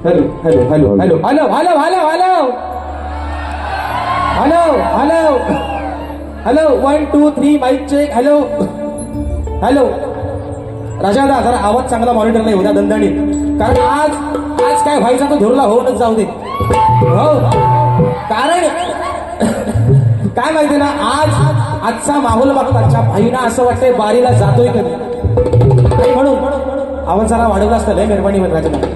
Hello hello hello hello hello hello hello hello hello hello 1 2 3 mic check. Hello hello राजादा, जरा आवाज चांगला monitor नाही होता दणदणीत, कारण आज आज काय व्हायचा तो धुरला होऊनच जाऊ दे. हो, कारण काय माहिती ना, आजचा माहोल बघता भाईना असं वाटतंय बारीला जातोय कधी, आणि म्हणून आवाज जरा वाढवला असतं लय मेहरबानी म्हणून राजादा.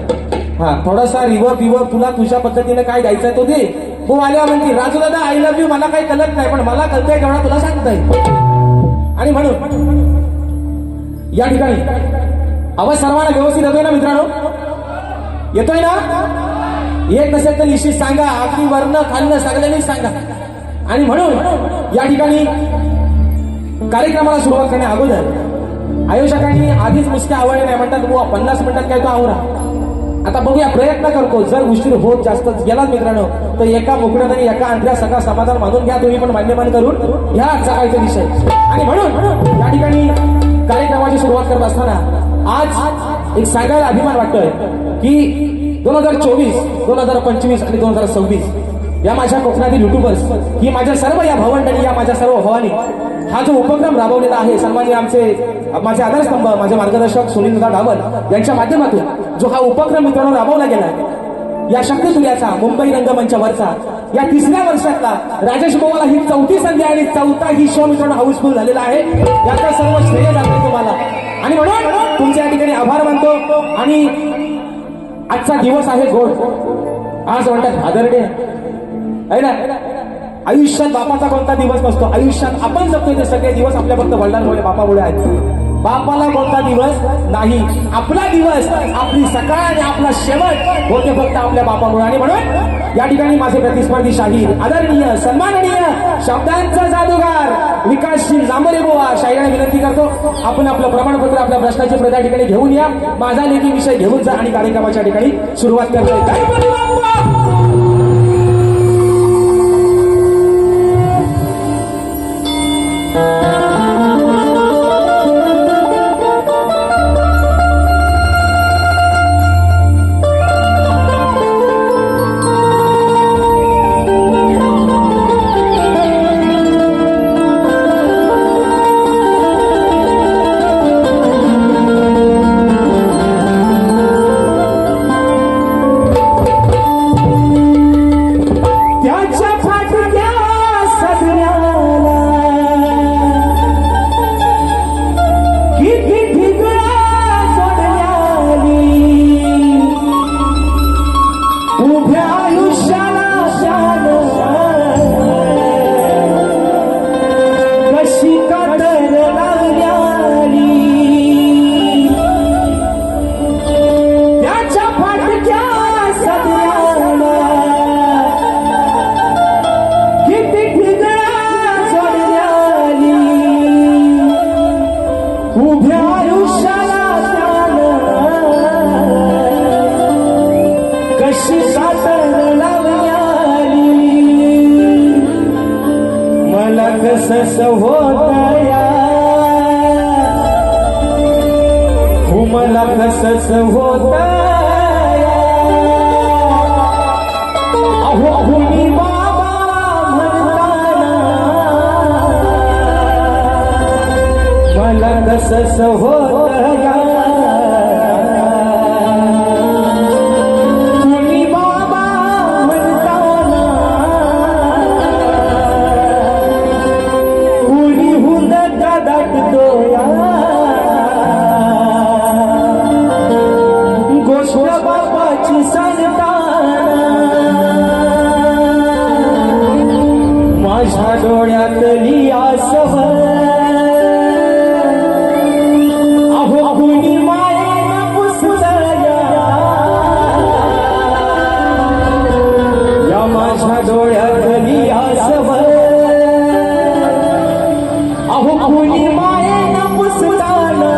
हा, थोडासा रिवर्ब तुला तुझ्या पद्धतीने काय द्यायचंय तो दे. हो आल्या म्हणते राजू दादा आय लव्ह यू, मला काही कळत नाही पण मला कळतंय तेवढा तुला सांगताय. आणि म्हणून या ठिकाणी आवाज सर्वांना व्यवस्थित येतोय ना मित्रांनो? येतोय ना? येत नसेल तर निश्चित सांगा, अगदी वर्ण खाल्लं सगळ्यांनी सांगा. आणि म्हणून या ठिकाणी कार्यक्रमाला सुरुवात करण्या अगोदर आयोजकांनी आधीच नुसत्या आवडले नाही, म्हणतात 50 मिनिटात काय तो आवरा. आता बघूया, प्रयत्न करतो. जर उशीर होत जास्त गेला मित्रांनो तर एका मुकड्यात आणि एका अंतऱ्या सगळा समाधान मानून घ्या, तुम्ही पण मान्यमान करून घ्या आजचा काहीचा विषय. आणि म्हणून या ठिकाणी कार्यक्रमाची सुरुवात करत असताना आज एक सांगायला अभिमान वाटतोय की 2024, 2025 आणि 2026 या माझ्या कोकणातील युट्यूबर्स, ही माझ्या सर्व या भावंडांनी, या माझ्या सर्व भावांनी हा जो उपक्रम राबवलेला आहे, सन्माननीय माझे आधारस्तंभ, माझे मार्गदर्शक सुनीलदा डावल यांच्या माध्यमातून जो हा उपक्रम मित्रांनो राबवला गेला, या शक्तिसूर्याचा मुंबई रंगमंचावरचा या 3ऱ्या वर्षातला राजेश भाऊला ही 4थी संधी आणि 4था ही शो मित्रांनो हाऊसफुल झालेला आहे. याचा सर्व श्रेय जाते तुम्हाला, आणि म्हणून तुमच्या या ठिकाणी आभार मानतो. आणि आजचा दिवस आहे गोड, आज म्हणतात फादर डे आहे ना. आयुष्यात बापाचा कोणता दिवस नसतो, आयुष्यात आपण जगतोय ते सगळे दिवस आपल्या फक्त वडिलांमुळे बापामुळे आहेत. बापाला कोणता दिवस नाही, आपला दिवस, आपली सकाळ आणि आपला शेवट होते फक्त आपल्या बापामुळे. आणि म्हणून या ठिकाणी माझे प्रतिस्पर्धी शाहीर, आदरणीय, सन्माननीय, शब्दांचा जादूगार विकासशील जांभरे बुवा शाहीराने विनंती करतो, आपण आपलं प्रमाणपत्र, आपल्या प्रश्नाची प्रत या ठिकाणी घेऊन या, माझा लेखी विषय घेऊन जा आणि कार्यक्रमाच्या ठिकाणी सुरुवात करतोय. गणपती बाप्पा कसं होतया, मला कसंच होतया, अहो मी बाबा म्हणताना मला कसंच होतया, माझ्या डोळ्यातली आसवं, अहो कुणी मायेनं पुसलया, या माझ्या डोळ्यातली आसवं, अहो कुणी मायेनं पुसताना,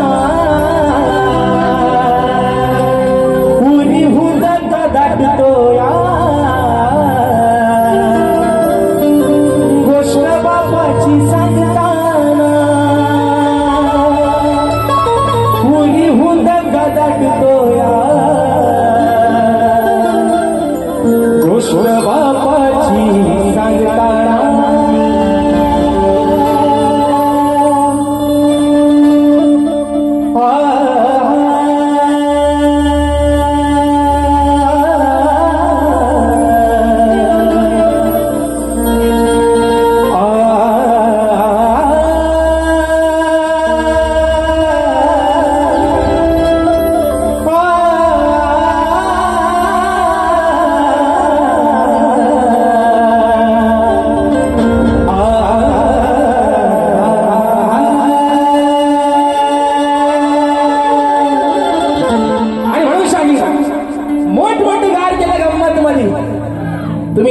कुणी हुदक दाटतोया, सांगताना कुणी हुंदक दाटतोया,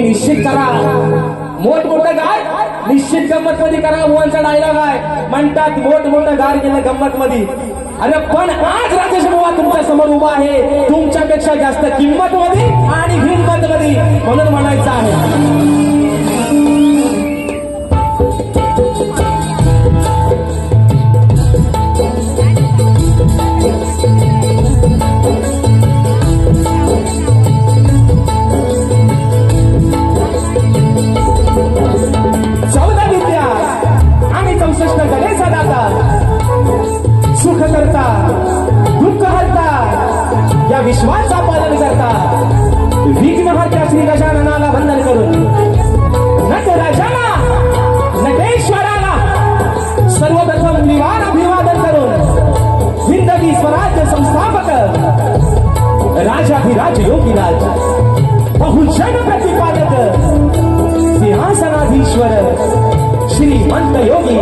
निश्चित करा. मोठमोठं गाय निश्चित गंमत मध्ये करा. मोहनचा डायलॉग आहे, म्हणतात मोठमोठं गार केलं गंमत मध्ये. अरे पण आज राजेश बुवा तुमच्या समोर उभा आहे, तुमच्यापेक्षा जास्त किंमत मध्ये आणि हिंमत मध्ये, म्हणून म्हणायचं आहे. सुख करता दुःख हरता या विश्वाचा पालन करता विघ्नहर्त्या श्री गजाननाला वंदन करून नटराजाला नटेश्वराला सर्वप्रथम निवार अभिवादन करून जिंदगी स्वराज्य संस्थापक राजाधिराज योगीराज बहुजन प्रतिपादक सिंहासनाधीश्वर श्रीमंत योगी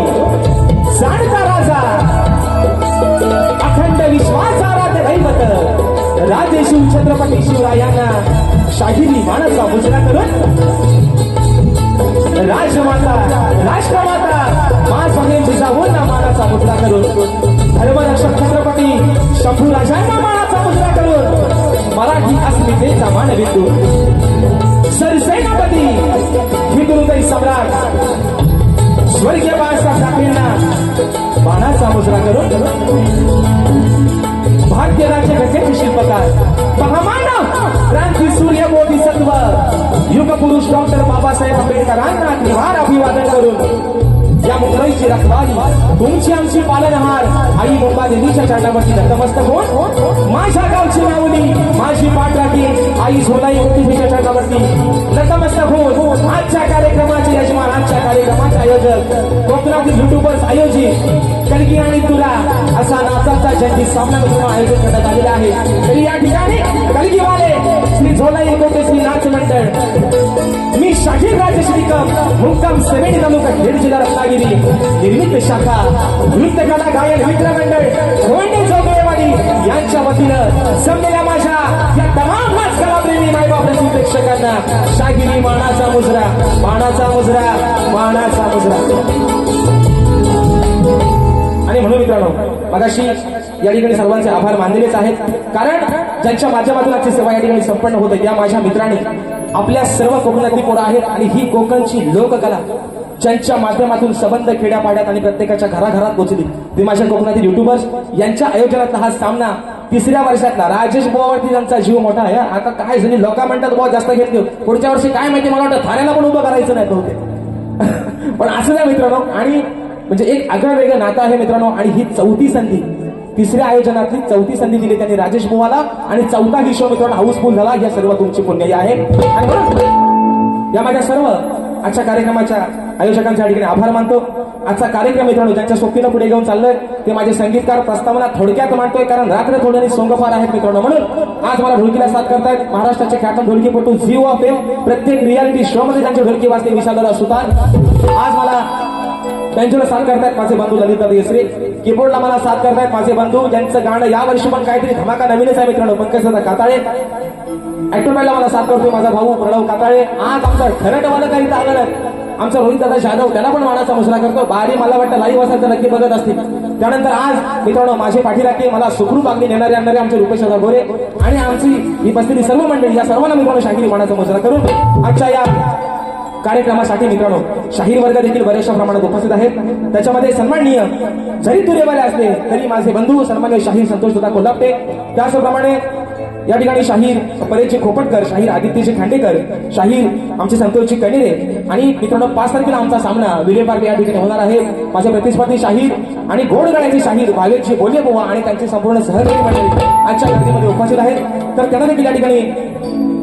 जाणता राजा अखंड विश्वासाराध्य दैवत राजेशिव छत्रपती शिवरायांना शाहिरी मानाचा मुजरा करून राजमाता राष्ट्रमाता मा साहेब जिजाऊंना मानाचा मुजरा करून धर्मरक्षक छत्रपती शंभूराजांना मानाचा मुजरा करून मराठी अस्मितेचा मानबिंदू सरसेनापती हिंदुहृदय सम्राट स्वर्गीय बाळासाहेब ठाकरेंना मानाचा मुजरा करून भारतीय राज्य घटनेचे शिल्पकार महामानव क्रांती सूर्य बोधिसत्व युगपुरुष डॉक्टर बाबासाहेब आंबेडकरांना निवार अभिवादन करून या मुंबईची रखवाली तुमची आमची पालनहार आई मुंबा देवीच्या चरणावरती नतमस्तक होऊन माझ्या गावची माऊली माझी पाठराखी आई झोलाई देवीच्या चरणावरती नतमस्तक होऊन आजच्या कार्यक्रमाचे यजमान आजच्या कार्यक्रमाचे आयोजक कोकणातील युट्यूबर्स आयोजित कलगी आणि तुला असा नाचाचा जंगी सामना आयोजित करण्यात आलेला आहे. तरी या ठिकाणी कलगीवाले श्री झोलाई कोटे श्री नाच मंडळ मी शाहीर राजश्री मुक्काम सेवेनी तालुका खेड जिल्हा रत्नागिरी निर्मित शाखा नृत्यकला गायन मित्र मंडळ रोहिणी जोगळेवाडी यांच्या वतीनं जमलेल्या माझ्या या तमाम नाच कलाप्रेमी मायबाप रसिक प्रेक्षकांना शाहिरी मानाचा मुजरा मानाचा मुजरा मानाचा मुजरा. आणि म्हणून मित्रांनो मगाशी या ठिकाणी सर्वांचे आभार मानलेलेच आहेत, कारण ज्यांच्या माध्यमातून आजची सेवा या ठिकाणी संपन्न होते त्या माझ्या मित्रांनी आपल्या सर्व कोकणातली पोरं आहेत आणि ही कोकणची लोककला ज्यांच्या माध्यमातून संबंध खेड्यापाड्यात आणि प्रत्येकाच्या घराघरात पोहोचली ते माझ्या कोकणातील युट्यूबर्स यांच्या आयोजनातला हा सामना तिसऱ्या वर्षातला राजेश बुवावरती त्यांचा जीव मोठा आहे. आता काय झाली लोक म्हणतात बुवा जास्त घेत नाही, पुढच्या वर्षी काय माहिती मला वाटतं थाण्याला पण उभं करायचं नाही होते पण असं नाही मित्रांनो. आणि म्हणजे एक आगळं वेगळं नातं आहे मित्रांनो. आणि ही चौथी संधी तिसऱ्या आयोजनातली चौथी संधी दिली त्यांनी राजेश बुवाला आणि चौथा ही शो मित्रांनो हाऊसफुल झाला. या सर्व तुमची पुण्याई आहे. आणि या माझ्या सर्व आजच्या कार्यक्रमाच्या आयोजकांच्या ठिकाणी आभार मानतो. आजचा कार्यक्रम मित्रांनो ज्यांच्या सोबतीनं पुढे घेऊन चाललोय ते माझे संगीतकार प्रस्तावना थोडक्यात मांडतोय, कारण रात्र थोड्याने सोंगफार आहेत मित्रांनो. म्हणून आज मला ढोलकीला साथ करतायत महाराष्ट्राचे ख्यातनाम ढोलकीपटू झी ऑफ एम. प्रत्येक रियालिटी शो मध्ये त्यांचे ढोलकी वाजते विशालदादा सुतार. आज मला बेंजोला साथ करतायत माझे बंधू ललिता देसरे. कीबोर्डला मला साथ करतायत माझे बंधू ज्यांचं गाणं या वर्षी पण काहीतरी धमाका नवीनच आहे मित्रांनो, पंकजदादा काताळे. ऍक्टरला मला साथ करतोय माझा भाऊ प्रणव काताळे. आज आमचा खरटवाला काही आलं नाही, आमचा रोहित दादा जाधव त्याला पण मानाचा मुजरा करतो. बारी मला वाटतं लाईव्ह असेल तर नक्की बघत असतील. त्यानंतर आज मित्रांनो माझे पाठीराखे मला सुखरूप अगदी नेणारे आणणारे आमचे रुपेश दादा गोरे आणि आमची ही बसलेली सर्व मंडळी या सर्वांना मित्रांनो शाहिरी मानाचा मुजरा करून आजच्या या कार्यक्रमासाठी मित्रांनो शाहीर वर्ग देखील बऱ्याचशा प्रमाणात उपस्थित आहेत. त्याच्यामध्ये सन्माननीय जरी तुरेवाले असले तरी माझे बंधू सन्माननीय शाहीर संतोष दादा कोल्हापटे, त्याचप्रमाणे या ठिकाणी शाहीर परेशजी खोपटकर, शाहीर आदित्यजी खांडेकर, शाहीर आमचे संतोषजी कणेरे. आणि मित्रांनो 5 तारखेला आमचा सामना विले पार्क या ठिकाणी होणार आहे. माझे प्रतिस्पर्धी शाहीर आणि घोडगाड्याचे शाहीर भावेशजी बोले बुवा आणि त्यांचे संपूर्ण सहकारी मंडळी आजच्या गर्दीमध्ये उपस्थित आहेत. तर त्यांना देखील या ठिकाणी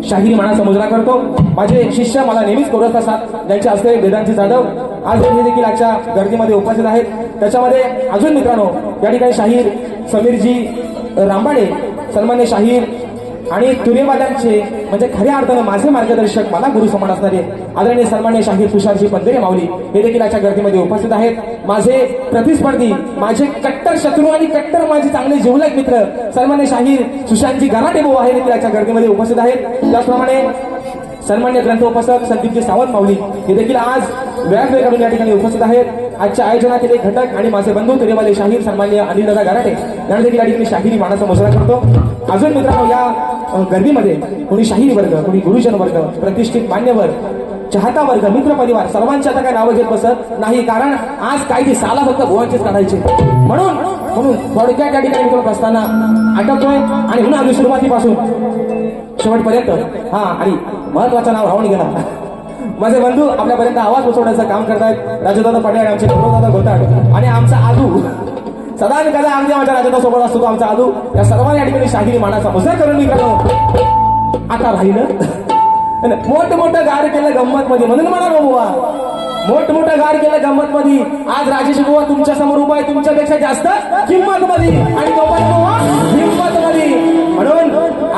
शाहिरी मानाचा मुजरा करतो. माझे शिष्य मला नेहमीच कोरत असतात ज्यांचे असते वेदांती जाधव, आज हे देखील आजच्या गर्दीमध्ये उपस्थित आहेत. त्याच्यामध्ये अजून मित्रांनो या ठिकाणी शाहीर समीरजी रांबाडे, सन्मान्य शाहीर आणि तुरेवाल्यांचे म्हणजे खऱ्या अर्थानं माझे मार्गदर्शक मला गुरु समान असणारे आदरणीय सन्मान्य शाहीर तुषारजी पंधरे माऊली हे देखील आजच्या गर्दीमध्ये उपस्थित आहेत. माझे प्रतिस्पर्धी, माझे कट्टर शत्रू आणि कट्टर माझे चांगले जिवलग मित्र सन्मान्य शाहीर सुशांतजी गराटे बुवा हे देखील आजच्या गर्दीमध्ये उपस्थित आहेत. त्याचप्रमाणे सन्मान्य ग्रंथोपसक संदीपजी सावंत माऊली हे देखील आज वेळात वेळ काढून या ठिकाणी उपस्थित आहेत। आजच्या आयोजनातील एक घटक आणि माझे बंधू तेरेवाले शाहीर सन्मान्य अनिलदादा गराटे यांना देखील या ठिकाणी शाहिरी मानाचा मुजरा करतो। अजून मित्रांनो या गर्दीमध्ये कोणी शाहीर वर्ग, कोणी गुरुजन वर्ग, प्रतिष्ठित मान्यवर, चाहता वर्ग, मित्र परिवार सर्वांची आता काय नावं घेत बसत नाही, कारण आज काय ती साला फक्त भुवांचीच काढायची म्हणून थोडक्यात या ठिकाणी मित्रांनो प्रस्थाना आटपतोय आणि पुन्हा आम्ही सुरुवातीपासून शेवटपर्यंत आणि महत्वाचं नाव राहून गेला माझे बंधू आपल्यापर्यंत आवाज पोहोचवण्याचं काम करतायत। राजदादा पाटील, आमचे गौरवदादा घोटाळ आणि आमचा आदू सदा आणि कदा आमच्या माझ्या राजदा सोबत असतो तो आमचा आदू। या सर्वांनी या ठिकाणी शाहिरी मानाचा मुजरा करून निघालो। आता राहिलं मोठं गार केलं गंमत मध्ये, म्हणून म्हणा बुवा मोठं गार केलं गंमत मध्ये। आज राजेश बुवा तुमच्या समोर उभा आहे, तुमच्यापेक्षा जास्त किंमत मध्ये आणि तो पण बुवा हिंमत मध्ये, म्हणून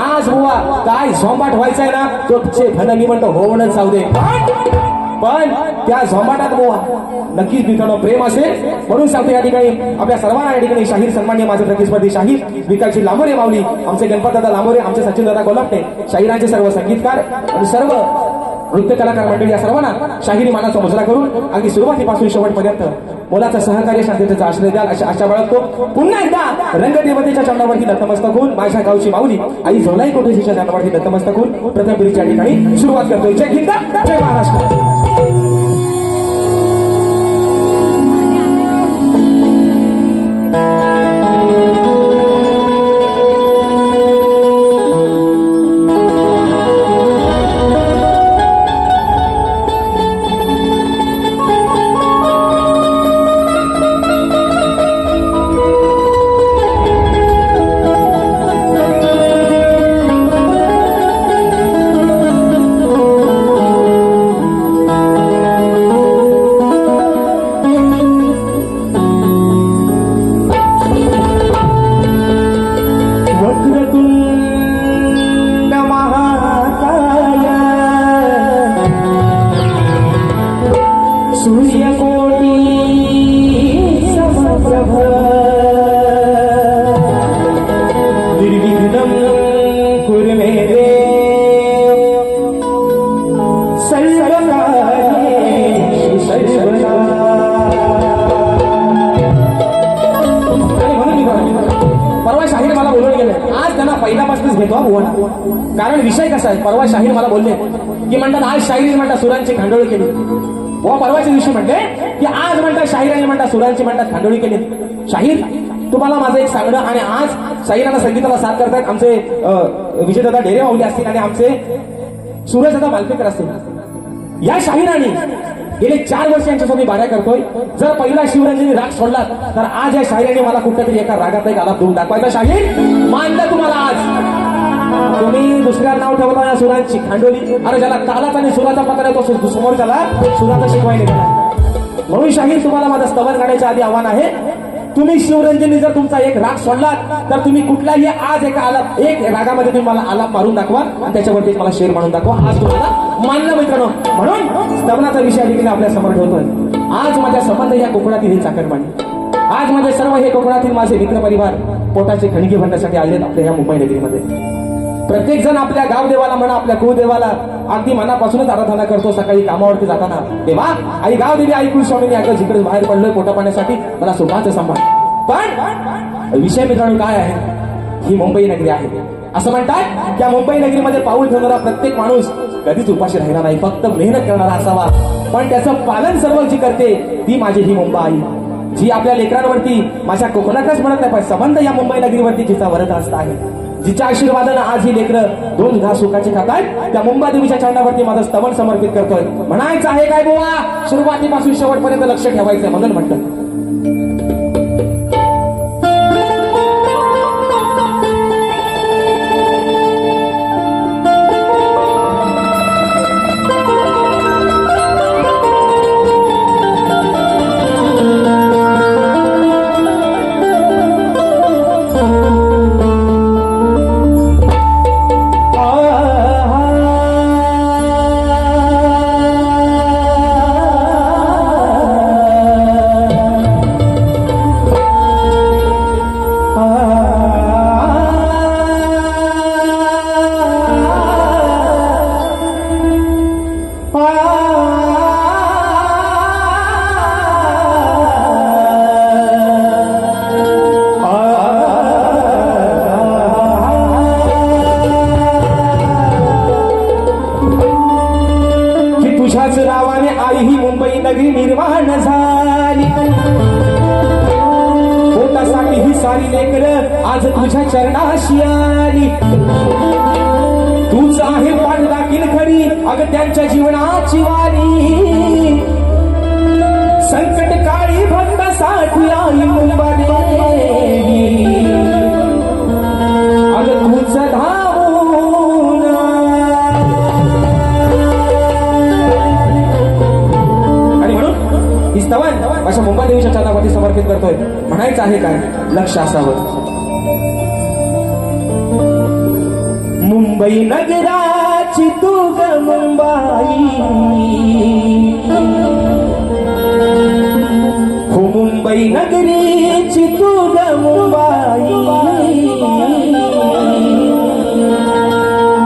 आज बुवा काय झोंबाट व्हायचंय ना तो मी म्हणतो होऊनच जाऊ दे, पण त्या झोंबाटात बुवा नक्कीच मित्रांनो प्रेम असेल म्हणून सांगतो या ठिकाणी आपल्या सर्वांना या ठिकाणी शाहीर सन्मान्य माझे प्रतिस्पर्धी शाहीर विकासजी लांबोरे माऊली, आमचे गणपतदादा लांबोरे, आमचे सचिनदादा कोल्हाटे, शाहिरांचे सर्व संगीतकार आणि सर्व नृत्य कलाकार मंडळी या सर्वांना शाहिरी मानाचा मुजरा करून अगदी सुरुवातीपासून शेवटपर्यंत मोलाचा सहकार्य शांततेचा आश्रय द्याल अशी आशा बाळगतो। पुन्हा एकदा रंगदेवतेच्या चरणावरती नतमस्तक होऊन माझ्या गावची माऊली आई झोलाई कोटेशीच्या चरणावरती नतमस्तक होऊन प्रथम पिढीच्या ठिकाणी सुरुवात करतोय। जय हिंद, जय महाराष्ट्र। पहिल्यापासूनच घेतो बुवाना, कारण विषय कसा आहे, परवा शाहीर मला बोलले की म्हणतात आज शाहिरी म्हणतात सुरांची खांडोळी केली, बुवा परवाच्या दिवशी म्हणते की आज म्हणतात शाहिरांनी म्हणतात सुरांची म्हणतात खांडोळी केली। शाहीर तुम्हाला माझं एक सांगणं, आणि आज शाहिरांना संगीताला साथ करतात आमचे विजयदादा ढेरे माऊली असतील आणि आमचे सूरजदादा मालपेकर असतील। या शाहिरांनी गेले 4 वर्ष यांच्यासोबत मी बाऱ्या करतोय। जर पहिला शिवरंजनी राग सोडला तर आज या शाहिरांनी मला कुठल्यातरी एका रागात एक आलाप देऊन दाखवायचा। शाहीर मानलं तुम्हाला आज, तुम्ही दुसऱ्या नाव ठेवला या सुरांची खांडोली, अरे ज्याला तालाचा आणि सुराचा पत्र आहे तो समोर त्याला सुराचा शिकवायला गेला। म्हणून शाहीर तुम्हाला माझं स्तवन काढायचं आधी आव्हान आहे, तुम्ही शिवरंजनी जर तुमचा एक राग सोडलात तर तुम्ही कुठलाही आज एक रागामध्ये तुम्ही मला आलाप मारून दाखवा आणि त्याच्यावरती मला शेर मारून दाखवा। आज तुम्हाला मानलं मित्रांनो, म्हणून स्तवनाचा विषय देखील आपल्या समोर ठेवतोय। आज माझ्या संबंध या कोकणातील ही चाकरमानी, आज माझे सर्व हे कोकणातील माझे मित्र परिवार पोटाचे खणगे भरण्यासाठी आलेत आपल्या ह्या मुंबई नगरीमध्ये। प्रत्येक जण आपल्या गाव देवाला म्हणा, आपल्या कुळदेवाला अगदी मनापासूनच आराधना करतो। सकाळी कामावरती जाताना देवा आई गाव देवी आई कुलस्वामीने अगं जिकडे बाहेर पडलोय पोटा पाण्यासाठी मला सुखाचं सांभाळ। पण विषय मित्रांनो काय आहे, ही मुंबई नगरी आहे। असं म्हणतात त्या मुंबई नगरीमध्ये पाऊल ठेवणारा प्रत्येक माणूस कधीच उपाशी राहिला नाही, फक्त मेहनत करणारा असावा, पण त्याचं पालन सर्व जी करते ती माझी ही मुंबई, जी आपल्या लेकरांवरती माझ्या कोकणातच म्हणत नाही पण संबंध या मुंबई नगरीवरती जिचा वरदहस्त आहे, जिच्या आशीर्वादानं आज ही लेकरं 2 घास सुखाचे खातात, त्या मुंबई देवीच्या चरणावरती माझं स्तवन समर्पित करतोय। म्हणायचं आहे काय बुवा, सुरुवातीपासून शेवटपर्यंत लक्ष ठेवायचं म्हणून म्हणतं। सारी लेकर आज तुझ्या चरणाशी आली. तूच आहे पाठदाखील खरी अगं त्यांच्या जीवनाची वारी. संकट काळी भक्तासाठी आई मुंबादेवी अगं तूच धावून. आणि म्हणून ही स्तवन अशा मुंबादेवीच्या चरणावरती समर्पित करतोय. म्हणायचं आहे काय लक्ष असावं. मुंबई नगराची तू ग मुंबाई, हो मुंबई नगरीची तू ग मुंबाई.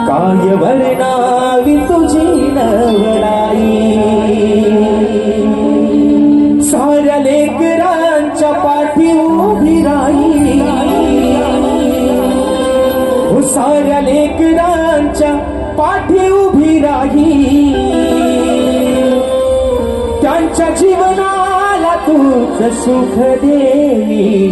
काय वर्णावी तुझी नवलाई. साऱ्या लेकरांच्या पाठी उभी राही. साऱ्या लेकरांच्या पाठी उभी राही. त्यांच्या जीवनाला तूच सुख देई.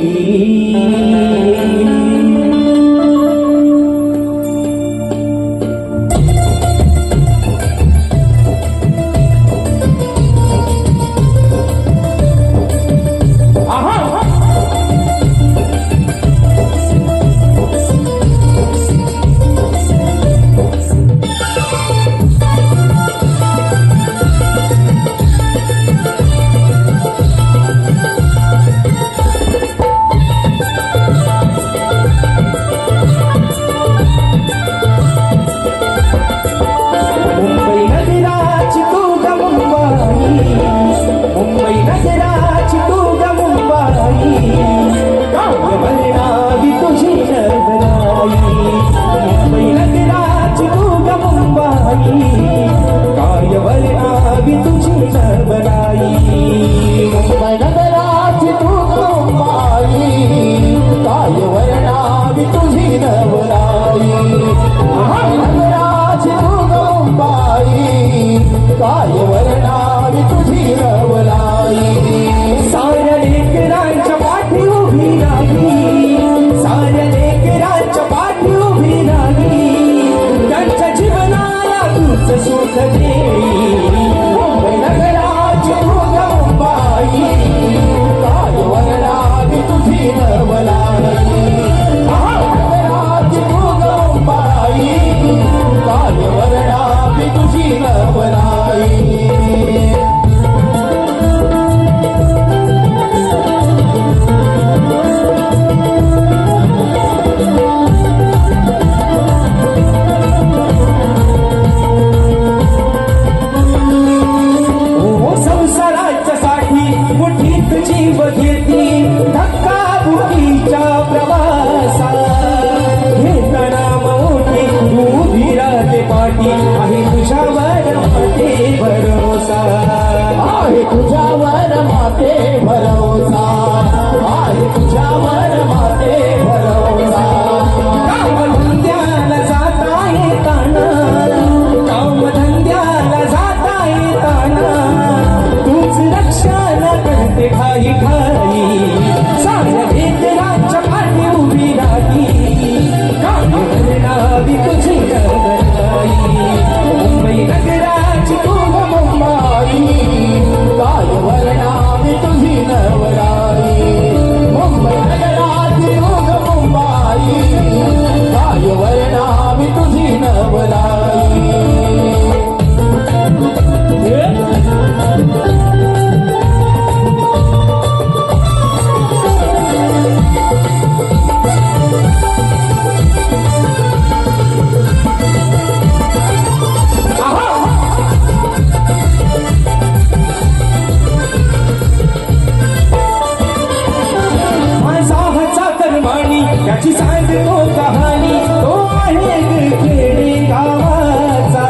त्याची सांगतो कहाणी तो आहे खेडे गावाचा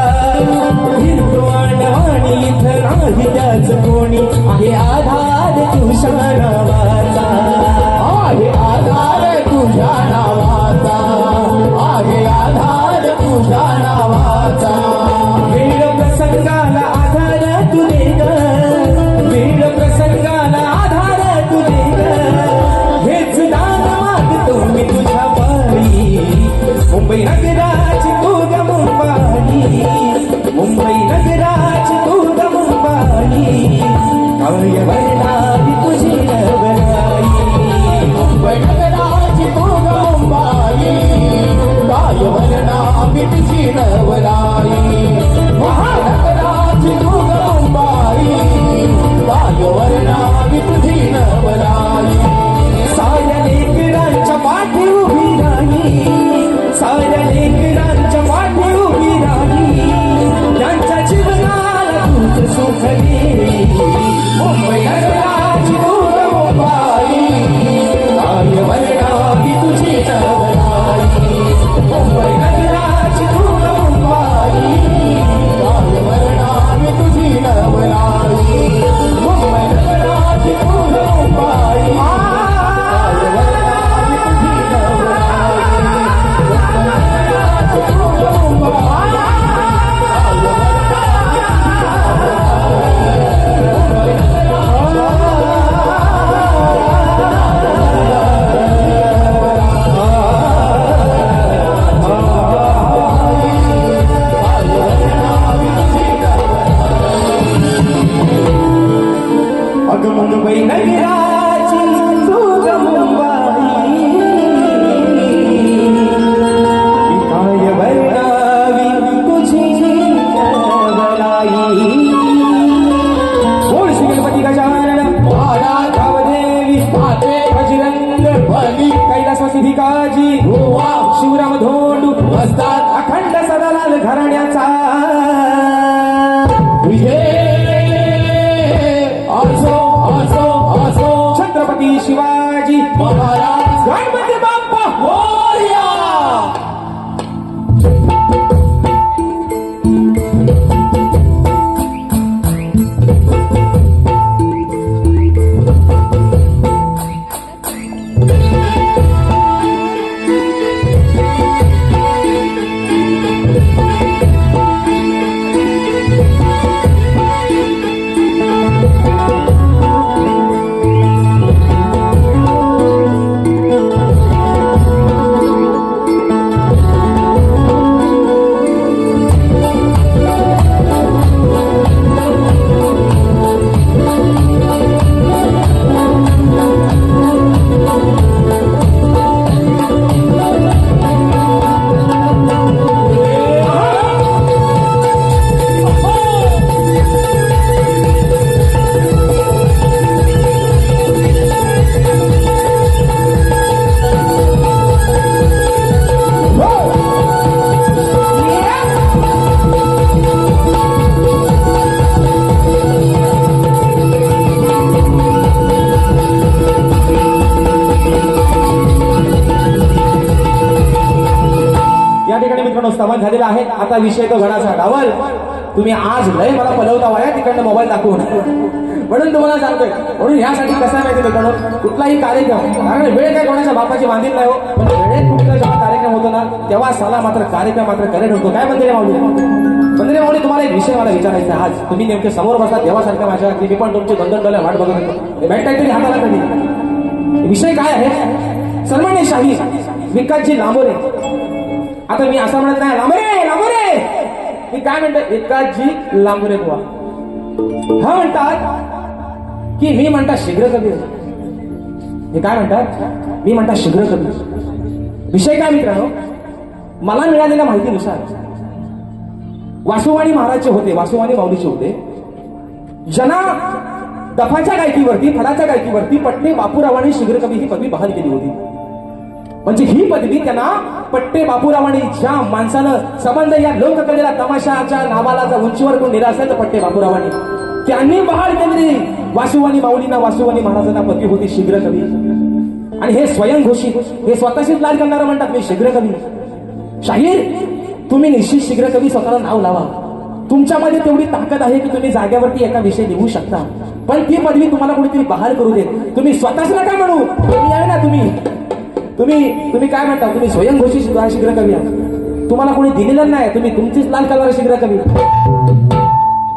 हिंदू आडवाणी इथं नाही त्याच कोणी आहे आधार तुझ्या नावाचा आहे आधार तुझ्या नावाचा आहे आधार तुझ्या नावाचा वेळ प्रसंगाला आधार तुझे ग वेळ प्रसंगाला आधार तुझे ग हेच दान महाराज गणपती बाप्पा मोरया. या ठिकाणी मित्रांनो समान झालेला आहे. आता विषय तो गणाचा डावल. तुम्ही आज लय मला पलवता वाया तिकडनं मोबाईल दाखवून, म्हणून तुम्हाला सांगतोय. म्हणून ह्यासाठी कसं माहिती मित्रांनो, कुठलाही कार्यक्रम, कारण वेळ काय कोणाच्या बापाची बांधील नाही हो, पण वेळेत कुठला जेव्हा कार्यक्रम होतो ना तेव्हा साला मात्र कार्यक्रम मात्र करेक्ट होतो. काय म्हणते रे माऊली? मंदिरे माऊली, तुम्हाला एक विषय मला विचारायचा आहे. आज तुम्ही नेमके समोर बसता देवासारख्या माझ्या, मी पण तुमचे दोन डोल्या वाट बघत होतो. भेटताय तरी हाताला कधी. विषय काय आहे? सन्मान्य शाही विकासजी लांबोरे. आता मी असं म्हणत नाही लांबोरे लांबोरे, मी काय म्हणतो विकासजी लांबोरे बुवा. हा म्हणतात की मी म्हणतात शीघ्र कवी. हे काय म्हणतात? मी म्हणतात शीघ्र कवी. विषय काय मित्रांनो, मला मिळालेल्या माहितीनुसार वासुवाणी महाराजचे होते, वासुवाणी माऊलीचे होते. ज्यांना दफाच्या गायकीवरती, फडाच्या गायकीवरती पट्टे बापूरावांनी शीघ्र कवी ही पदवी बहाल केली होती. म्हणजे ही पदवी त्यांना पट्टे बापूरावांनी, ज्या माणसानं संबंध या लोककलेला तमाशाच्या नावाला जर उंचीवर कोण नेला असेल तर पट्टे बापूरावांनी, त्यांनी बहाल केलेली वासुवाणी माऊलींना, वासुवाणी महाराजांना पदवी होती शीघ्र कवी. आणि हे स्वयंघोषित, हे स्वतःशीच लाड करणारं म्हणतात मी शीघ्र कवी. शाहीर, तुम्ही निश्चित शीघ्र कवी स्वतःला नाव लावा. तुमच्यामध्ये तेवढी ताकद आहे की तुम्ही जाग्यावरती एका विषय लिहू शकता, पण ती पदवी तुम्हाला कोणीतरी बहाल करू दे. तुम्ही स्वतःच नका म्हणू, तुम्ही आहे ना, तुम्ही काय म्हणता, तुम्ही स्वयंघोषित शीघ्र कवी आहात. तुम्हाला कोणी दिलेलं नाही, तुम्ही तुमचीच लाल करणारे शीघ्र कवी.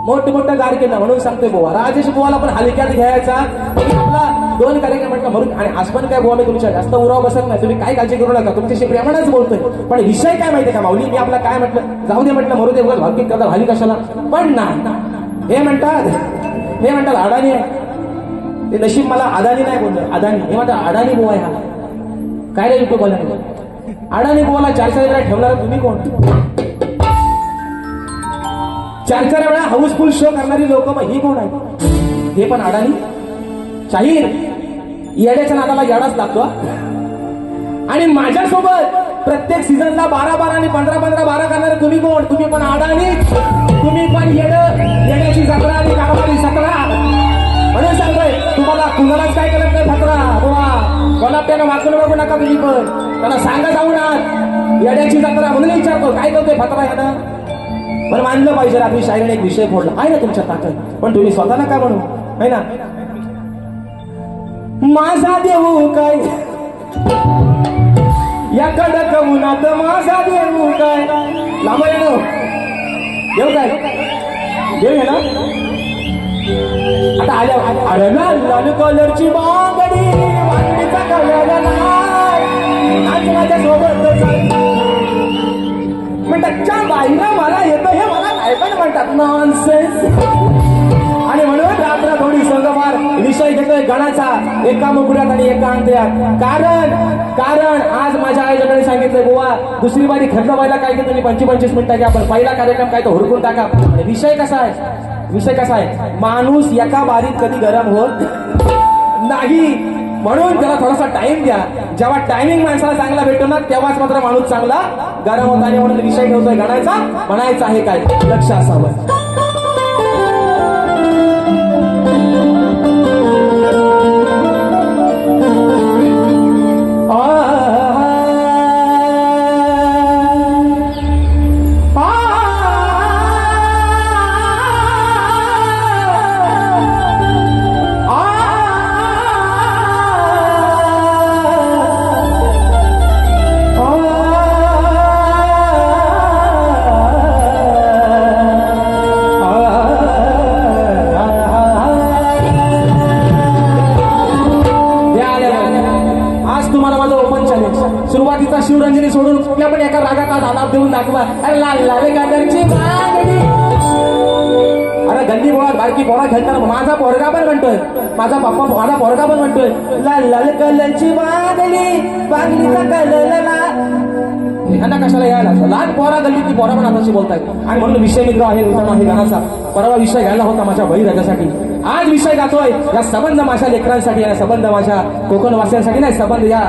मोठं गार केलं म्हणून सांगतोय बुवा, राजेश बुवाला पण हलक्यात घ्यायचा. आपला 2 कार्यक्रम म्हटलं म्हणून, आणि आज पण काय बुवा मी तुमच्या जास्त उराव बसत नाही, तुम्ही काय काळजी करू नका, तुमच्याशी प्रेमानच बोलतोय. पण विषय काय माहितीये का माऊली, मी आपला काय म्हटलं, जाऊ दे म्हटलं, मरू दे, बघ भावकिक करता भाली कशाला. पण नाही, हे म्हणतात अडाणी आहे. ते नशीब मला अदानी नाही बोललं, अदानी. हे म्हणतात अडाणी बुवा आहे हा. काय रे युट्यूब बोला, अडाणी बुवाला 4 वेळा ठेवणार तुम्ही कोण? 4 वेळा हाऊसफुल शो करणारी लोक, मग ही कोण आहे? हे पण अडाणी. शाहीर, येड्याच्या नादाला येडाच लागतो. आणि माझ्यासोबत प्रत्येक सीझनला 12 आणि 15 करणारे तुम्ही कोण? तुम्ही पण अडाणी, तुम्ही पण येड्याची जत्रा आणि कारभारी सतरा. म्हणून सांगतोय तुम्हाला, कुणालाच काय करत नाही फतरा बुवा. कोल्हाप्यानं वाचून बघू नका तुम्ही पण, त्याला सांगा जाऊन आज येड्याची जत्रा. म्हणून विचारतो काय करतोय फतरा यानं. पण मानलं पाहिजे, आपली शायरीने एक विषय फोडला आहे ना तुमच्या ताकद, पण तुम्ही स्वतःला काय म्हणू आहे ना. माझा देऊ काय या कडक उन्हात, माझा देऊ काय. लांब येणं देऊ काय, देऊ ये ना. आता आल्या अरे लाल कलरची बांगडी, वाटणीचा कलर आज माझ्या सोबत म्हणतात बाईला मला येतं, हे मला काय पण म्हणतात नॉनसेन्स. आणि म्हणून रात्र थोडी संगमार विषय घेतोय गणाचा, एका मुकुड्यात आणि एका अंतऱ्यात. कारण आज माझ्या आयोजकांनी सांगितलं बुवा, दुसरी बारी खर्च व्हायला काय की तुम्ही 25 मिनिटं घ्या, पण पहिला कार्यक्रम काय तो हुडकून टाका. विषय कसा आहे, माणूस एका बारीत कधी गरम होत नाही, म्हणून त्याला थोडासा टाइम द्या. जेव्हा टायमिंग माणसाला चांगला भेटतो ना तेव्हाच मात्र माणूस चांगला गरम होता. आणि म्हणून विषय ठेवतोय गणाचा, म्हणायचं आहे काय, लक्ष असावं. आज तुम्हाला माझं ओपन चॅलेंज. सुरुवातीचा शिवरंजनी सोडून कुठल्या पण एका रागात आज आलाप देऊन दाखवा. अरे लाल लाल गाजरची बांगडी. अरे गल्ली बोळात बारकी पोरा खेळताना माझा पोरगा पण म्हणतोय, माझा पप्पा माझा पोरगा पण म्हणतोय लाल लाल कलरची बांगडी, बांगडीचा कलर लाल. यांना कशाला यायला लहान पोरा गल्लीतली पोरा पण आताशी बोलतायत. आणि म्हणून विषय मित्र आहे आहे गाण्याचा. परवा विषय घ्यायला होता माझ्या बळीराजासाठी, आज विषय गातोय या संबंध माझ्या लेकरांसाठी, या संबंध माझ्या कोकणवासियांसाठी नाही, संबंध या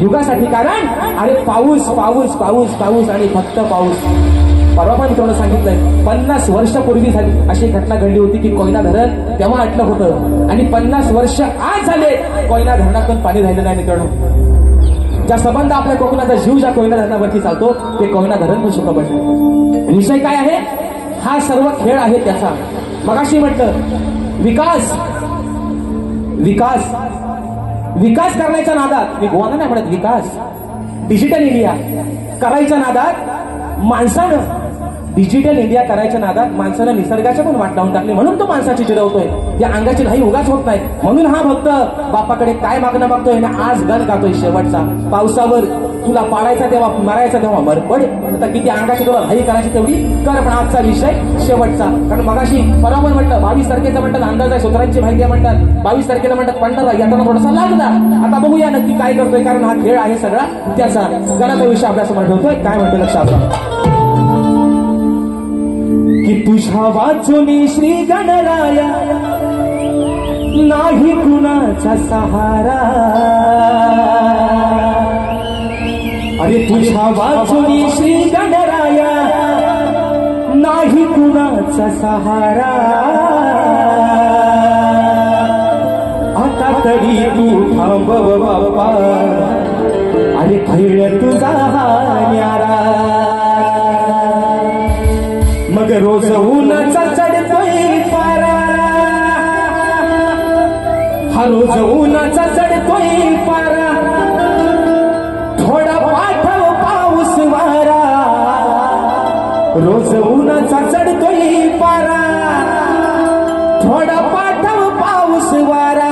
युगासाठी. कारण अरे पाऊस पाऊस पाऊस पाऊस आणि फक्त पाऊस. परवा पण मित्रांनो सांगितलंय 50 वर्षापूर्वी झाली अशी घटना घडली होती की कोयना धरण तेव्हा आटलं होतं आणि 50 वर्ष आज झाले कोयना धरणातून पाणी राहिलं नाही. मित्रांनो ज्या संबंध आपल्या कोकणाचा जीव ज्या कोयना धरणावरती चालतो ते कोयना धरण पण सुद्धा पडलं. विषय काय आहे? हा सर्व खेळ आहे त्याचा. मगाशी म्हटलं विकास विकास विकास करण्याच्या नादात, मी गोवाना नाही म्हणत, विकास डिजिटल इंडिया करायच्या नादात माणसानं, डिजिटल इंडिया करायच्या नादात माणसानं निसर्गाच्या पण वाट लावून टाकली. म्हणून तो माणसाची चिडवतोय. या अंगाची घाई उगाच होत नाही. म्हणून हा भक्त बापाकडे काय मागणं मागतोय आणि आज गण गातोय शेवटचा. पावसावर तुला पाडायचा तेव्हा मारायचा तेव्हा मरपड. आता किती अंगाची तुला घाई करायची तेवढी कर. पण आजचा विषय शेवटचा. कारण मगाशी परवा पण म्हटलं 22 तारखेचा म्हणतात अंदाज आहे, सूत्रांची माहिती आहे म्हणतात. 22 तारखेला म्हणतात पंढरा, येताना थोडासा लागला. आता बघूया नक्की काय करतोय, कारण हा खेळ आहे सगळा त्याचा. गणाचा विषय आपल्यासमोर ठेवतोय. काय म्हणतोय लक्षात की तुझ्या वाचुनी श्री गणराया नाही कुणाचा सहारा. अरे तुझ्या वाचुनी श्री गणराया नाही कुणाचा सहारा. आता तरी तू थांब बाप्पा, अरे खैर तुझा हा न्यारा. मग रोज उन्हाचा चढतोय पारा, हा रोज उन्हाचा चढतोय पारा. थोडा पाठव पाऊस वारा. रोज उन्हाचा चढतोय पारा, थोडा पाठव पाऊस वारा.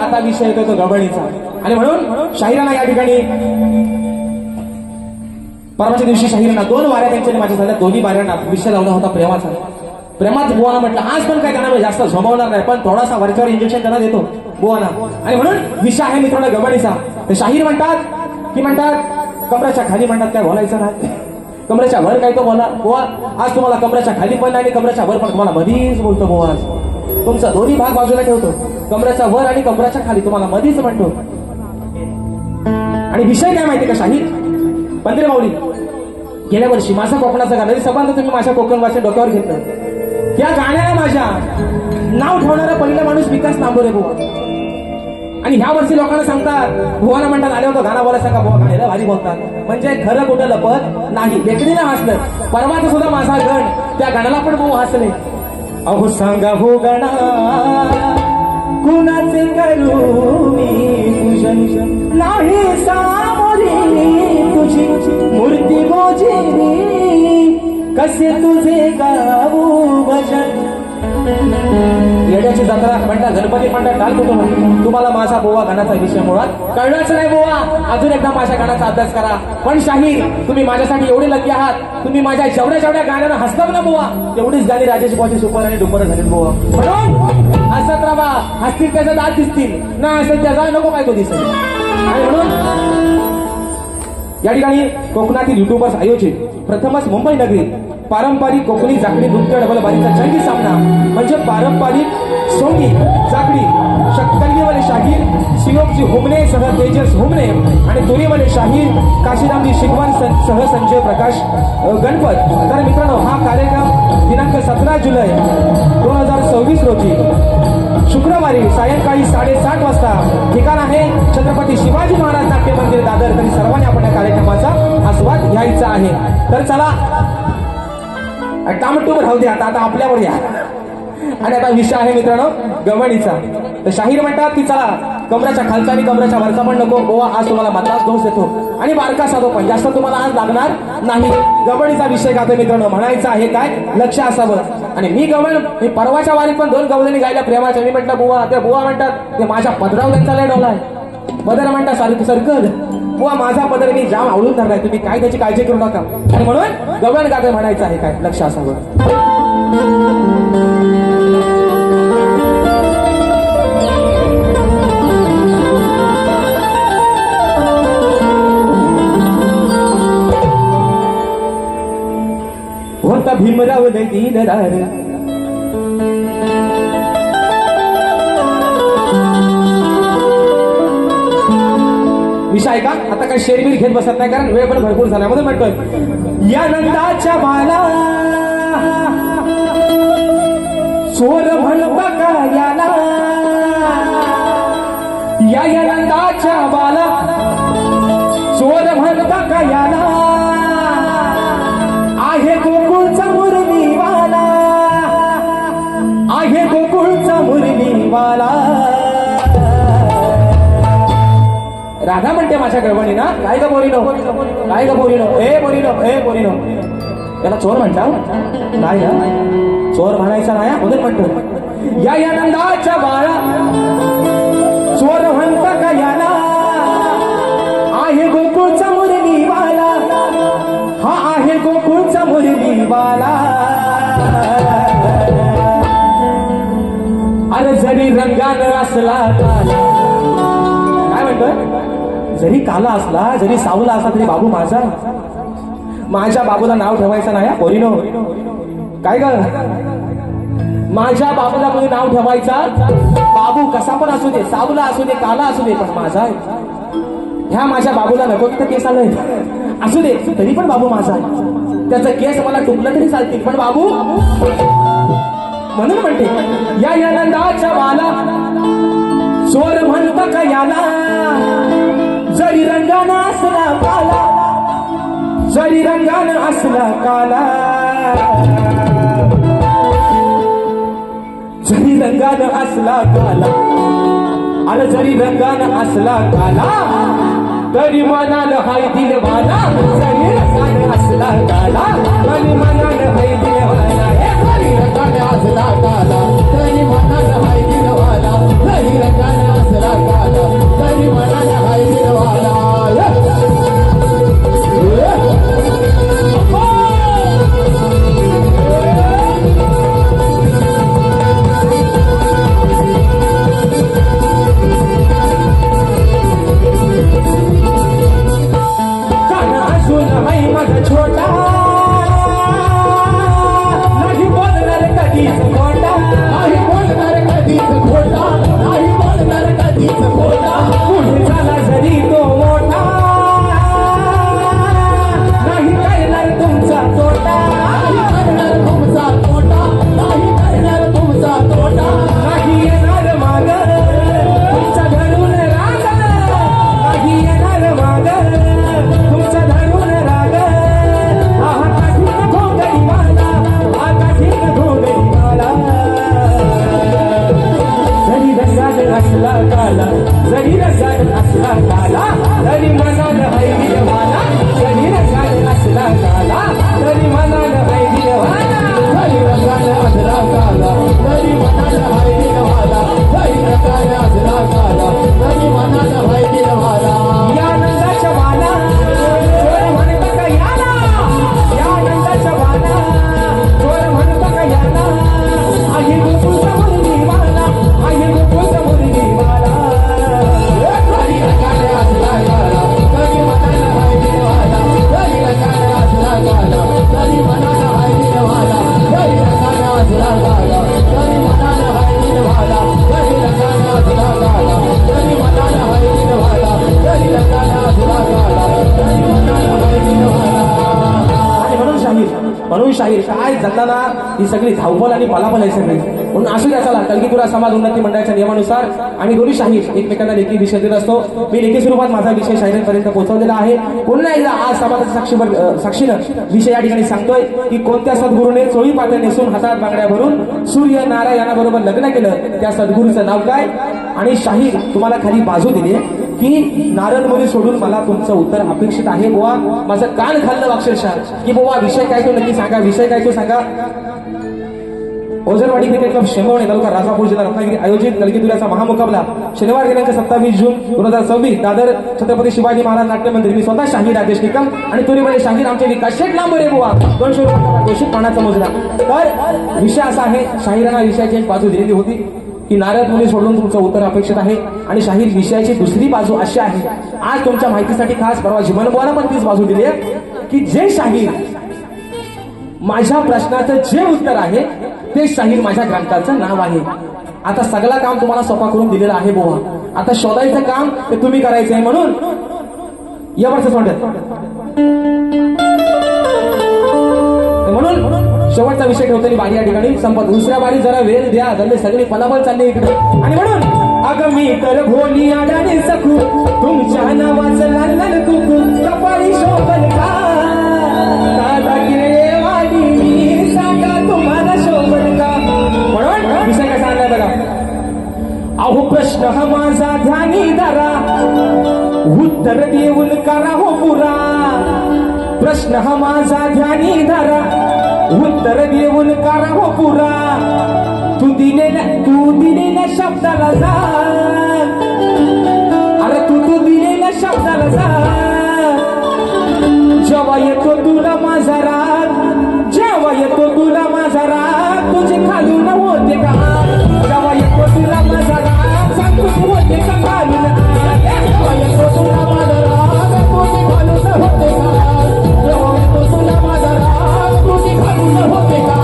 आता विषय येतो तो गबळीचा. आणि म्हणून शाहिरांना या ठिकाणी परवाच्या दिवशी शाहिरांना 2 वाऱ्या त्यांच्या माझ्या झाल्या. दोन्ही वाऱ्यांना विषय लावला होता प्रेमाचा. प्रेमात बुवाना म्हटलं आज पण काय त्यांना जास्त झोमवणार नाही, पण थोडासा वरच्यावर इंजेक्शन त्यांना देतो बुवाना. आणि म्हणून विषय आहे मित्रांनो गबळीचा. तर शाहीर म्हणतात कमराच्या खाली म्हणतात काय बोलायचं नाही, कमरेच्या वर काय तो बोला बुवा. आज तुम्हाला कमरेच्या खाली पण नाही आणि कमरेच्या वर पण तुम्हाला मधीच बोलतो बुवा. आज तुमचा दोन्ही भाग बाजूला ठेवतो, कमरेच्या वर आणि कमरेच्या खाली तुम्हाला मधीच म्हणतो. आणि विषय काय माहिती का शाहीर पंधरे माऊली गेल्या वर्षी माझं कोकणाचं गाणं सबांध तुम्ही माझ्या कोकण भाषेत डोक्यावर घेतलं. त्या गाण्याला माझ्या नाव ठेवणारा पहिला माणूस विकास नांबोरे बुवा. आणि ह्या वर्षी लोकांना सांगतात बुवाना म्हणतात आले होतं गाणं बोलायचं का बुवा गाण्याला भारी बोलतात. म्हणजे खरं कुठं लपत नाही. लेकडीला हसलं परवाचं सुद्धा माझा गण त्या गाण्याला पण बुवा हसले. अहो सांगा हो गणा कुणाचे करू मी पूजन नाही सामोरी तुझी मूर्ती मोजेरी कसे तुझे गाऊ भजन. येड्याची जत्रा म्हणतात गणपती म्हणतात डाल कुठं. तुम्हाला माझा बोवा गाण्याचा विषय मुळात कळलंच नाही बुवा. अजून एकदा माझ्या गाण्याचा अभ्यास करा. पण शाहीर तुम्ही माझ्यासाठी एवढे लकी आहात. तुम्ही माझ्या जेवढ्या गाण्यानं हसतात ना बुवा तेवढीच गाणी राजेश बुवाची सुपर आणि डुपर झालीत बुवा. म्हणून हसत राहा. हसतील त्याचा दात दिसतील ना हसत त्याचा नको काय तो दिसेल. आणि म्हणून या ठिकाणी कोकणातील युट्यूबर्स आयोजित प्रथमच मुंबई नगरीत पारंपरिक कोकणी जाकडी नृत्य डबल बारीचा जंगी सामना म्हणजे पारंपरिक सोंगी जाकडी शक्कलीवाले शाहीर सियोगजी हुमणे सह तेजस हुमणे आणि तुरीवाले शाहीर काशीरामजी शिगवान सह संजय प्रकाश गणपत. तर मित्रांनो हा कार्यक्रम दिनांक 17 जुलै 2026 रोजी शुक्रवारी सायंकाळी 7:30 वाजता. ठिकाण आहे छत्रपती शिवाजी महाराज नाट्य मंदिर दादर. तरी सर्वांनी आपण या कार्यक्रमाचा आस्वाद घ्यायचा आहे. तर चला टामटूम राहू द्या आता आपल्यावर या. आणि आता विषय आहे मित्रांनो गवळीचा. तर शाहीर म्हणतात की चला कमराच्या खालचा आणि कमराच्या वरचा पण नको गोवा. आज तुम्हाला मधलाच दोष देतो आणि बारका साधो पण जास्त तुम्हाला आज लागणार नाही. गवळीचा विषय गातो मित्रांनो. म्हणायचं आहे काय लक्ष असावं. आणि मी मी परवाच्या वारीत पण 2 गवळणी गायल्या प्रेमाच्या. मी म्हटलं बुवा ते बुवा म्हणतात ते माझ्या पदरावर त्यांचा लय डोलाय. पदर म्हणतात सर्कल बुवा माझा पदर मी जाम आवडून धरलाय. तुम्ही काय त्याची काळजी करू नका. आणि म्हणून गवळण गाते म्हणायचं आहे काय लक्ष असावं. होता भीमराव लय दीनदार विषय का आता काय शेरबीर घेत बसत नाही कारण वेळ पण भरपूर झाला. म्हणून म्हणतोय या नंदाच्या बाला चोर म्हणता का याला. या नंदाच्या बाला चोर म्हणता का याला. आहे गोकुळचा मुरलीवाला आहे गोकुळचा मुरलीवाला. राधा म्हणते माझ्या गळवणी ना काय ग बोरीनो काय ग बोरीनो ए बोरीनो त्याला चोर म्हणता नाही ना चोर म्हणायचा नाही म्हणून म्हणतो या नंदाच्या बाळा चोर म्हणता का याला. आहे गोकुळचा मुरलीवाला हा आहे गोकुळचा मुरलीवाला. अरे जरी रंगानं असला काय म्हणतोय जरी काला असला जरी सावला असला तरी बाबू माझ्या बाबूला नाव ठेवायचं नाही पोरीनो. काय ग माझ्या बाबूला कोणी नाव ठेवायचा. बाबू कसा पण असू दे सावला असू दे काला असू दे पण माझा आहे. ह्या माझ्या बाबूला नको तर केस आलंय असू दे तरी पण बाबू माझा आहे. त्याचं केस मला टुकलं तरी चालतील पण बाबू. म्हणून म्हणते या नंदाच्या बाला चोर म्हणता का याला. जरी रंगानं असला काला जरी रंगानं असला काला जरी रंगानं असला काला. अरे जरी रंगानं असला काला तरी मनानं हाय दिलवाना. जरी रंगानं असला काला तरी मनानं हाय दिलवाना. जरी रंगानं असला काला तरी मनानं हाय दिलवाना. जरी रंगानं असला असला काला जरी रसायन असला काला तरी मनाला हैवाला जरी रसायन असला काला तरी मनाला हैवाला जरी रसायन असला काला तरी मनाला हैवाला जरी रसायन असला काला तरी मनाला हैवाला या नंदाच्या वाला चोर म्हणतो का याला या नंदाच्या वाला चोर म्हणतो का याला आई गोकुळचा मुलगी वाला आई गोकुळचा मुलगी वाला तरी रसायन असला काला तरी मनाला हैवाला तरी रसायन असला काला तरी मनाला हैवाला तरी रसायन असला काला तरी मनाला हैवाला तरी रसायन असला काला तरी मनाला हैवाला तरी रसायन असला काला तरी मनाला हैवाला. आणि म्हणून शाहीर काय जगताना ही सगळी धावपळ आणि पलापल आहे सगळी म्हणून असू द्या चला कलगीपुरा समाज उन्नती मंडळाच्या नियमानुसार आम्ही दोन्ही शाहीर एकमेकांना लेखी विषय देत असतो. मी लेखी स्वरूपात माझा विषय शाहिरांपर्यंत पोहोचवलेला आहे. पुन्हा एकदा आज समाजाच्या साक्षीनं विषय या ठिकाणी सांगतोय की कोणत्या सद्गुरूने चोळी पातळ नेसून हातात बांगड्या भरून सूर्य नारायणाबरोबर लग्न केलं त्या सद्गुरूचं नाव काय. आणि शाहीर तुम्हाला खाली बाजू दिली की नारद मुनी सोडून मला तुमचं उत्तर अपेक्षित आहे. बुवा माझं कान खाल्लं अक्षरशः की बुवा विषय काय तो नक्की सांगा विषय काय तो सांगा. ओझरवाडी क्रिकेट क्लब शेंगवणे तालुका राजापूर जिल्हा रत्नागिरी आयोजित कलगीपुराचा महामुकाबला शनिवार दिनांक 27 जून 2026 दादर छत्रपती शिवाजी महाराज नाट्य मंदिर. मी स्वतः शाहीर राजेश निकम आणि तुरीमध्ये शाहीर आमचे विकास शेठ लांबरे बुवा 200 रुपये घोषित पाण्याचा मोजला. तर विषय असा आहे शाहिरांना विषयाची एक बाजू दिलेली होती की नारद मुनी सोडून तुमचं उत्तर अपेक्षित आहे. आणि शाहीर विषयाची दुसरी बाजू अशी आहे आज तुमच्या माहितीसाठी खास परवा जीवन बुवाला पण तीच बाजू दिली आहे की जे शाहीर माझ्या प्रश्नाचं जे उत्तर आहे ते शाहीर माझ्या ग्रंथाचं नाव आहे. आता सगळं काम तुम्हाला सोपा करून दिलेलं आहे बुवा. आता शोधायचं काम ते तुम्ही करायचं आहे. म्हणून यावरचं सोडत म्हणून शेवटचा विषय ठेवतोय बारी या ठिकाणी संपत. दुसऱ्या बारी जरा वेळ द्या जल्ले सगळी पलापल चालली इकडे. आणि म्हणून अगं मी तर भोली आडाने सखू तुमच्या नावाचं लाल कुकू कपाळी शोभल का दादा किरे वाडी मी सांगा तुम्हाला शोभल का. म्हणून विषय काय सांगलाय बघा. अहो प्रश्न हा माझा ध्यानी धरा उत्तर देऊन करा हो पुरा. प्रश्न हा माझा ध्यानी धरा उत्तर देऊन करा हो पुरा. तू दिलेल्या शब्दाला जा अरे तू दिलेल्या शब्दाला जा. जेव्हा येतो तुला माझा राग जेव्हा येतो तुला माझा राग तुझे खालून होते का. जेव्हा येतो तुला माझा राग सांग तू होते का खालून. जेव्हा येतो तुला माझा राग तुझे खालून होते का. जेव्हा येतो तुला माझा राग तुझे खालून होते का.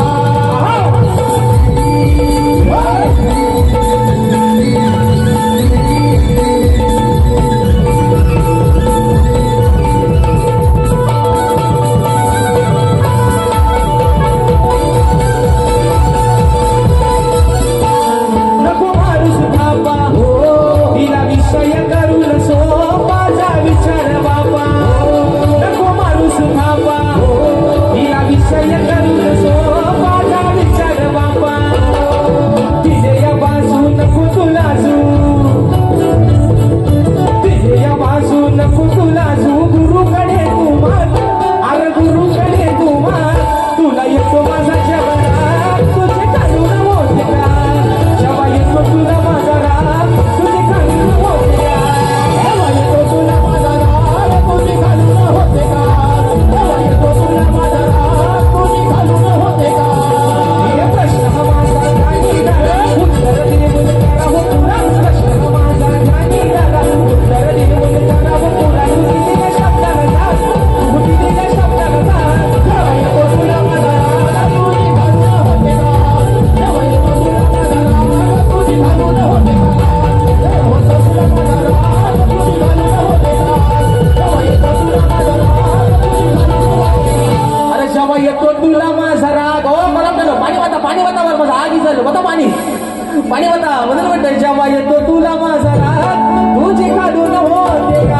पाणी होता म्हणून म्हणतात जेव्हा येतो तुला माझा राग तुझी खालून होते का.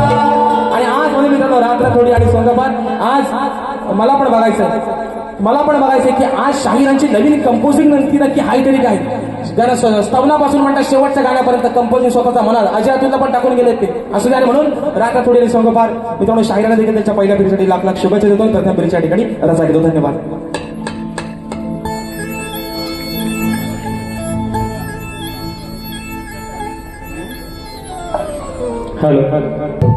आणि आज म्हणून मित्रांनो रात्र थोडी आणि सोंगपात आज मला पण बघायचं मला पण बघायचंय की आज शाहिरांची नवीन कंपोजिंग नक्की हाय तरी काय. गाणं स्तवनापासून म्हणतात शेवटच्या गाण्यापर्यंत कंपोजिंग स्वतःचा म्हणाल अजय अतुलला पण टाकून गेलेत ते असू द्या. म्हणून रात्र थोडी सॉंग फार मित्रांनो शाहिरांना देखील त्याच्या पहिल्या फेरीसाठी लाख लाख शुभेच्छा देतो. प्रथम फेरीच्या ठिकाणी रजा घेतो. धन्यवाद. हॅलो.